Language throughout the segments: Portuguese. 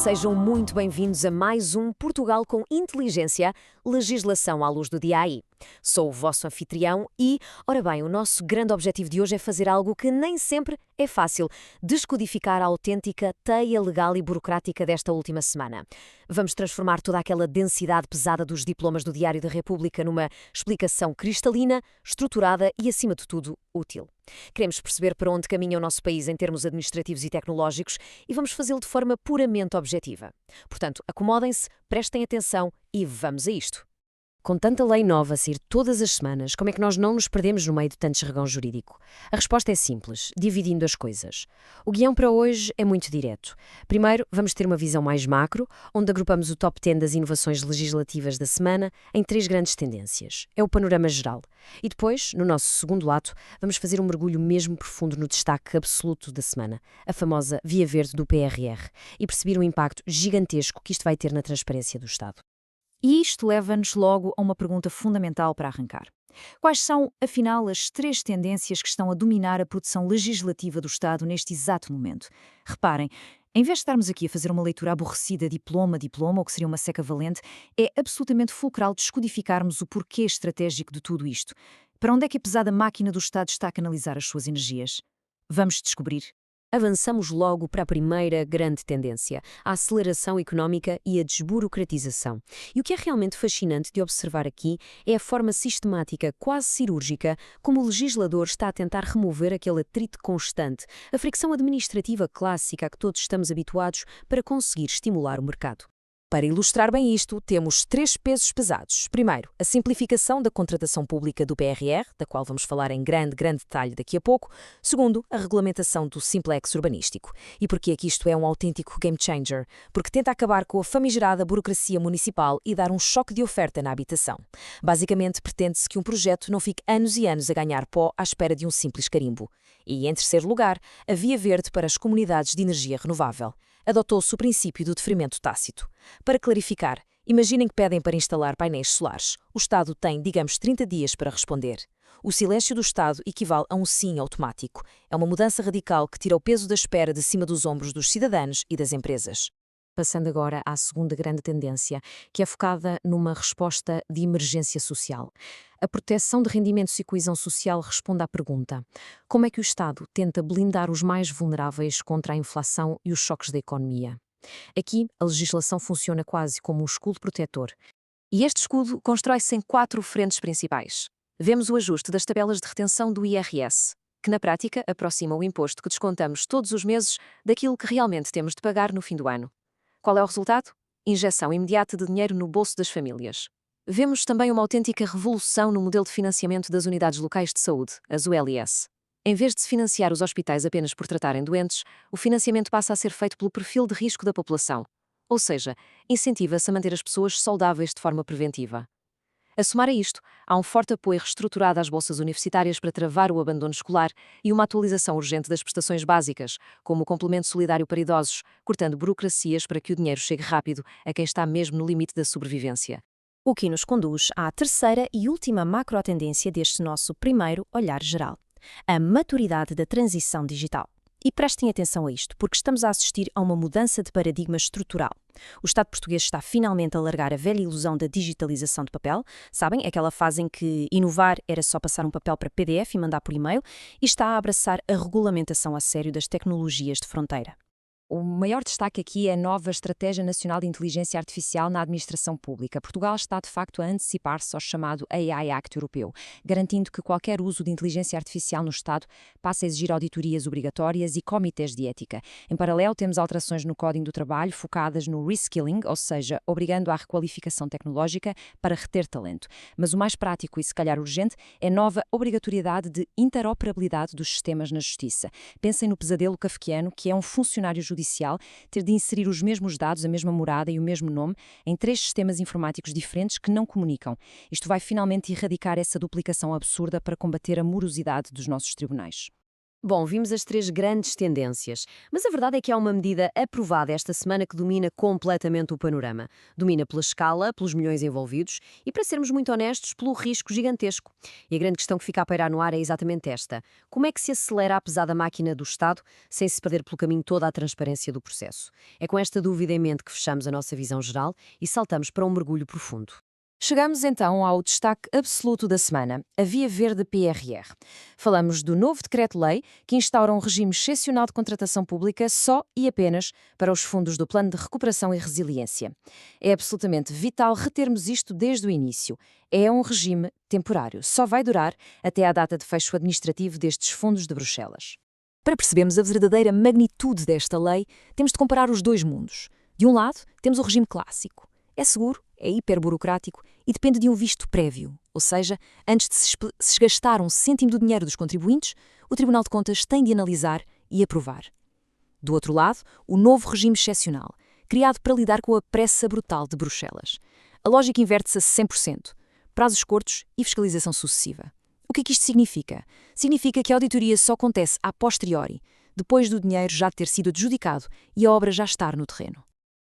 Sejam muito bem-vindos a mais um Portugal com Inteligência, legislação à luz do dia aí. Sou o vosso anfitrião e, ora bem, o nosso grande objetivo de hoje é fazer algo que nem sempre é fácil: descodificar a autêntica teia legal e burocrática desta última semana. Vamos transformar toda aquela densidade pesada dos diplomas do Diário da República numa explicação cristalina, estruturada e, acima de tudo, útil. Queremos perceber para onde caminha o nosso país em termos administrativos e tecnológicos e vamos fazê-lo de forma puramente objetiva. Portanto, acomodem-se, prestem atenção e vamos a isto. Com tanta lei nova a sair todas as semanas, como é que nós não nos perdemos no meio de tanto jargão jurídico? A resposta é simples, dividindo as coisas. O guião para hoje é muito direto. Primeiro, vamos ter uma visão mais macro, onde agrupamos o top 10 das inovações legislativas da semana em 3 grandes tendências. É o panorama geral. E depois, no nosso segundo ato, vamos fazer um mergulho mesmo profundo no destaque absoluto da semana, a famosa Via Verde do PRR, e perceber o impacto gigantesco que isto vai ter na transparência do Estado. E isto leva-nos logo a uma pergunta fundamental para arrancar. Quais são, afinal, as 3 tendências que estão a dominar a produção legislativa do Estado neste exato momento? Reparem, em vez de estarmos aqui a fazer uma leitura aborrecida diploma a diploma, ou que seria uma seca valente, é absolutamente fulcral descodificarmos o porquê estratégico de tudo isto. Para onde é que a pesada máquina do Estado está a canalizar as suas energias? Vamos descobrir. Avançamos logo para a primeira grande tendência, a aceleração económica e a desburocratização. E o que é realmente fascinante de observar aqui é a forma sistemática, quase cirúrgica, como o legislador está a tentar remover aquele atrito constante, a fricção administrativa clássica a que todos estamos habituados para conseguir estimular o mercado. Para ilustrar bem isto, temos 3 pesos pesados. Primeiro, a simplificação da contratação pública do PRR, da qual vamos falar em grande detalhe daqui a pouco. Segundo, a regulamentação do simplex urbanístico. E porquê é que isto é um autêntico game changer? Porque tenta acabar com a famigerada burocracia municipal e dar um choque de oferta na habitação. Basicamente, pretende-se que um projeto não fique anos e anos a ganhar pó à espera de um simples carimbo. E, em terceiro lugar, a Via Verde para as comunidades de energia renovável. Adotou-se o princípio do deferimento tácito. Para clarificar, imaginem que pedem para instalar painéis solares. O Estado tem, digamos, 30 dias para responder. O silêncio do Estado equivale a um sim automático. É uma mudança radical que tira o peso da espera de cima dos ombros dos cidadãos e das empresas. Passando agora à segunda grande tendência, que é focada numa resposta de emergência social. A proteção de rendimentos e coesão social responde à pergunta: como é que o Estado tenta blindar os mais vulneráveis contra a inflação e os choques da economia? Aqui, a legislação funciona quase como um escudo protetor. E este escudo constrói-se em 4 frentes principais. Vemos o ajuste das tabelas de retenção do IRS, que na prática aproxima o imposto que descontamos todos os meses daquilo que realmente temos de pagar no fim do ano. Qual é o resultado? Injeção imediata de dinheiro no bolso das famílias. Vemos também uma autêntica revolução no modelo de financiamento das unidades locais de saúde, as ULS. Em vez de se financiar os hospitais apenas por tratarem doentes, o financiamento passa a ser feito pelo perfil de risco da população. Ou seja, incentiva-se a manter as pessoas saudáveis de forma preventiva. A somar a isto, há um forte apoio reestruturado às bolsas universitárias para travar o abandono escolar e uma atualização urgente das prestações básicas, como o complemento solidário para idosos, cortando burocracias para que o dinheiro chegue rápido a quem está mesmo no limite da sobrevivência. O que nos conduz à terceira e última macro-tendência deste nosso primeiro olhar geral: a maturidade da transição digital. E prestem atenção a isto, porque estamos a assistir a uma mudança de paradigma estrutural. O Estado português está finalmente a largar a velha ilusão da digitalização de papel, sabem, aquela fase em que inovar era só passar um papel para PDF e mandar por e-mail, e está a abraçar a regulamentação a sério das tecnologias de fronteira. O maior destaque aqui é a nova Estratégia Nacional de Inteligência Artificial na Administração Pública. Portugal está, de facto, a antecipar-se ao chamado AI Act europeu, garantindo que qualquer uso de inteligência artificial no Estado passe a exigir auditorias obrigatórias e comitês de ética. Em paralelo, temos alterações no Código do Trabalho focadas no reskilling, ou seja, obrigando à requalificação tecnológica para reter talento. Mas o mais prático e, se calhar, urgente é a nova obrigatoriedade de interoperabilidade dos sistemas na Justiça. Pensem no pesadelo kafkiano, que é um funcionário judicial ter de inserir os mesmos dados, a mesma morada e o mesmo nome em 3 sistemas informáticos diferentes que não comunicam. Isto vai finalmente erradicar essa duplicação absurda para combater a morosidade dos nossos tribunais. Bom, vimos as três grandes tendências, mas a verdade é que há uma medida aprovada esta semana que domina completamente o panorama. Domina pela escala, pelos milhões envolvidos e, para sermos muito honestos, pelo risco gigantesco. E a grande questão que fica a pairar no ar é exatamente esta. Como é que se acelera a pesada máquina do Estado sem se perder pelo caminho toda a transparência do processo? É com esta dúvida em mente que fechamos a nossa visão geral e saltamos para um mergulho profundo. Chegamos então ao destaque absoluto da semana, a Via Verde PRR. Falamos do novo decreto-lei que instaura um regime excepcional de contratação pública só e apenas para os fundos do Plano de Recuperação e Resiliência. É absolutamente vital retermos isto desde o início. É um regime temporário, só vai durar até à data de fecho administrativo destes fundos de Bruxelas. Para percebermos a verdadeira magnitude desta lei, temos de comparar os dois mundos. De um lado, temos o regime clássico. É seguro, é hiperburocrático e depende de um visto prévio, ou seja, antes de se gastar um cêntimo do dinheiro dos contribuintes, o Tribunal de Contas tem de analisar e aprovar. Do outro lado, o novo regime excepcional, criado para lidar com a pressa brutal de Bruxelas. A lógica inverte-se a 100%, prazos curtos e fiscalização sucessiva. O que é que isto significa? Significa que a auditoria só acontece a posteriori, depois do dinheiro já ter sido adjudicado e a obra já estar no terreno.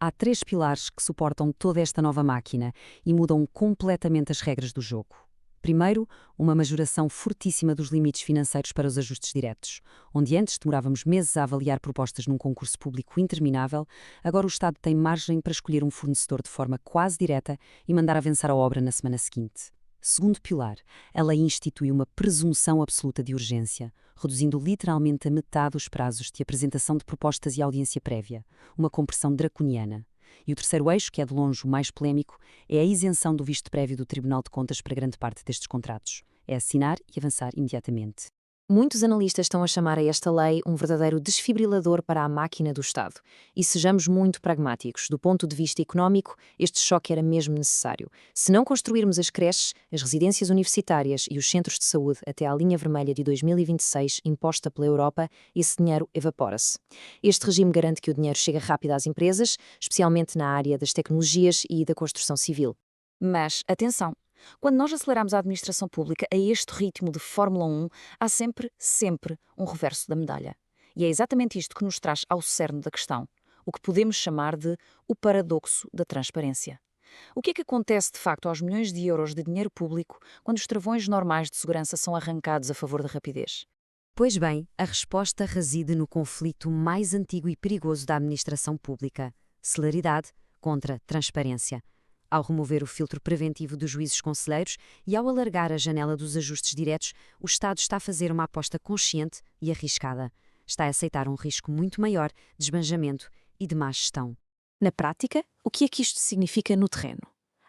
Há três pilares que suportam toda esta nova máquina e mudam completamente as regras do jogo. Primeiro, uma majoração fortíssima dos limites financeiros para os ajustes diretos. Onde antes demorávamos meses a avaliar propostas num concurso público interminável, agora o Estado tem margem para escolher um fornecedor de forma quase direta e mandar avançar a obra na semana seguinte. Segundo pilar, a lei institui uma presunção absoluta de urgência, reduzindo literalmente a metade os prazos de apresentação de propostas e audiência prévia, uma compressão draconiana. E o terceiro eixo, que é de longe o mais polémico, é a isenção do visto prévio do Tribunal de Contas para grande parte destes contratos. É assinar e avançar imediatamente. Muitos analistas estão a chamar a esta lei um verdadeiro desfibrilador para a máquina do Estado. E sejamos muito pragmáticos, do ponto de vista económico, este choque era mesmo necessário. Se não construirmos as creches, as residências universitárias e os centros de saúde até à linha vermelha de 2026 imposta pela Europa, esse dinheiro evapora-se. Este regime garante que o dinheiro chega rápido às empresas, especialmente na área das tecnologias e da construção civil. Mas, atenção! Quando nós aceleramos a administração pública a este ritmo de Fórmula 1, há sempre um reverso da medalha. E é exatamente isto que nos traz ao cerne da questão, o que podemos chamar de o paradoxo da transparência. O que é que acontece de facto aos milhões de euros de dinheiro público quando os travões normais de segurança são arrancados a favor da rapidez? Pois bem, a resposta reside no conflito mais antigo e perigoso da administração pública: celeridade contra transparência. Ao remover o filtro preventivo dos juízes conselheiros e ao alargar a janela dos ajustes diretos, o Estado está a fazer uma aposta consciente e arriscada. Está a aceitar um risco muito maior de esbanjamento e de má gestão. Na prática, o que é que isto significa no terreno?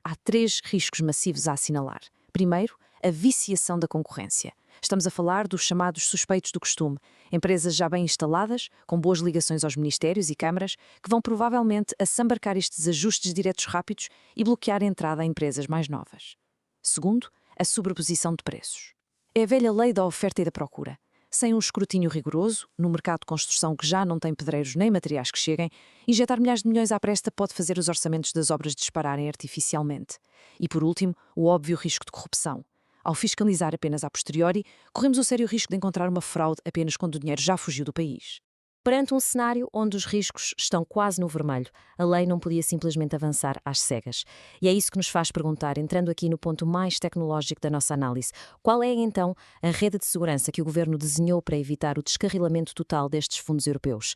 Há três riscos massivos a assinalar. Primeiro, a viciação da concorrência. Estamos a falar dos chamados suspeitos do costume, empresas já bem instaladas, com boas ligações aos ministérios e câmaras, que vão provavelmente assambarcar estes ajustes diretos rápidos e bloquear a entrada a empresas mais novas. Segundo, a sobreposição de preços. É a velha lei da oferta e da procura. Sem um escrutínio rigoroso, no mercado de construção que já não tem pedreiros nem materiais que cheguem, injetar milhares de milhões à presta pode fazer os orçamentos das obras dispararem artificialmente. E por último, o óbvio risco de corrupção. Ao fiscalizar apenas a posteriori, corremos o sério risco de encontrar uma fraude apenas quando o dinheiro já fugiu do país. Perante um cenário onde os riscos estão quase no vermelho, a lei não podia simplesmente avançar às cegas. E é isso que nos faz perguntar, entrando aqui no ponto mais tecnológico da nossa análise, qual é então a rede de segurança que o Governo desenhou para evitar o descarrilamento total destes fundos europeus?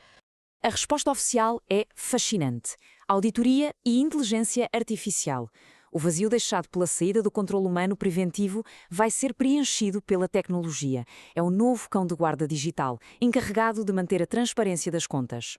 A resposta oficial é fascinante. Auditoria e inteligência artificial. O vazio deixado pela saída do controle humano preventivo vai ser preenchido pela tecnologia. É o novo cão de guarda digital, encarregado de manter a transparência das contas.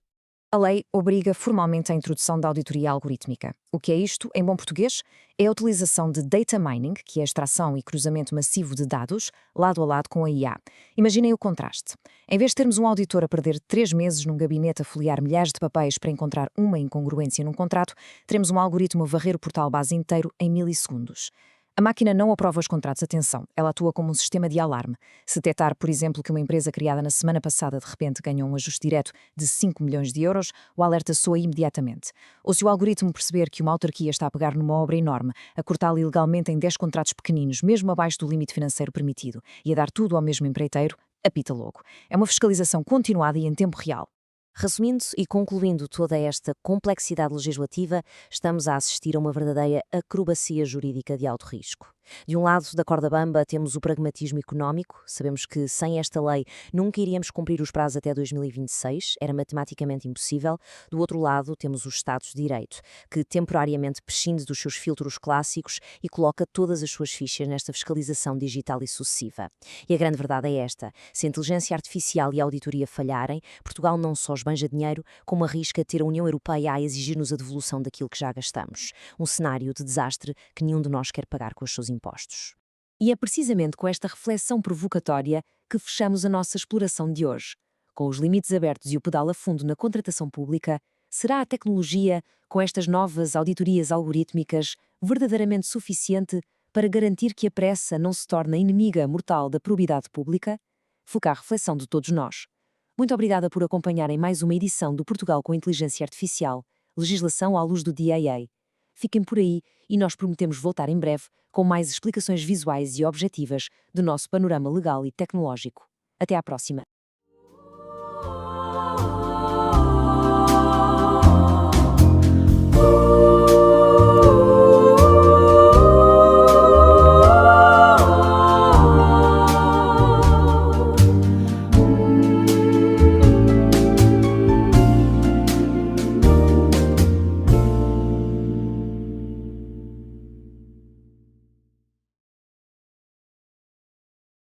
A lei obriga formalmente a introdução da auditoria algorítmica. O que é isto, em bom português? É a utilização de data mining, que é a extração e cruzamento massivo de dados, lado a lado com a IA. Imaginem o contraste. Em vez de termos um auditor a perder 3 meses num gabinete a folhear milhares de papéis para encontrar uma incongruência num contrato, teremos um algoritmo a varrer o portal base inteiro em milissegundos. A máquina não aprova os contratos, atenção, ela atua como um sistema de alarme. Se detectar, por exemplo, que uma empresa criada na semana passada de repente ganhou um ajuste direto de 5 milhões de euros, o alerta soa imediatamente. Ou se o algoritmo perceber que uma autarquia está a pegar numa obra enorme, a cortá-la ilegalmente em 10 contratos pequeninos, mesmo abaixo do limite financeiro permitido, e a dar tudo ao mesmo empreiteiro, Apita logo. É uma fiscalização continuada e em tempo real. Resumindo e concluindo toda esta complexidade legislativa, estamos a assistir a uma verdadeira acrobacia jurídica de alto risco. De um lado da corda bamba temos o pragmatismo económico, sabemos que sem esta lei nunca iríamos cumprir os prazos até 2026, era matematicamente impossível. Do outro lado temos os Estados de Direito, que temporariamente prescinde dos seus filtros clássicos e coloca todas as suas fichas nesta fiscalização digital e sucessiva. E a grande verdade é esta: se a inteligência artificial e a auditoria falharem, Portugal não só esbanja dinheiro, como arrisca ter a União Europeia a exigir-nos a devolução daquilo que já gastamos. Um cenário de desastre que nenhum de nós quer pagar com os seus impostos. E é precisamente com esta reflexão provocatória que fechamos a nossa exploração de hoje. Com os limites abertos e o pedal a fundo na contratação pública, será a tecnologia, com estas novas auditorias algorítmicas, verdadeiramente suficiente para garantir que a pressa não se torne a inimiga mortal da probidade pública? Fica a reflexão de todos nós. Muito obrigada por acompanharem mais uma edição do Portugal com Inteligência Artificial, legislação à luz do DAA. Fiquem por aí e nós prometemos voltar em breve com mais explicações visuais e objetivas do nosso panorama legal e tecnológico. Até à próxima!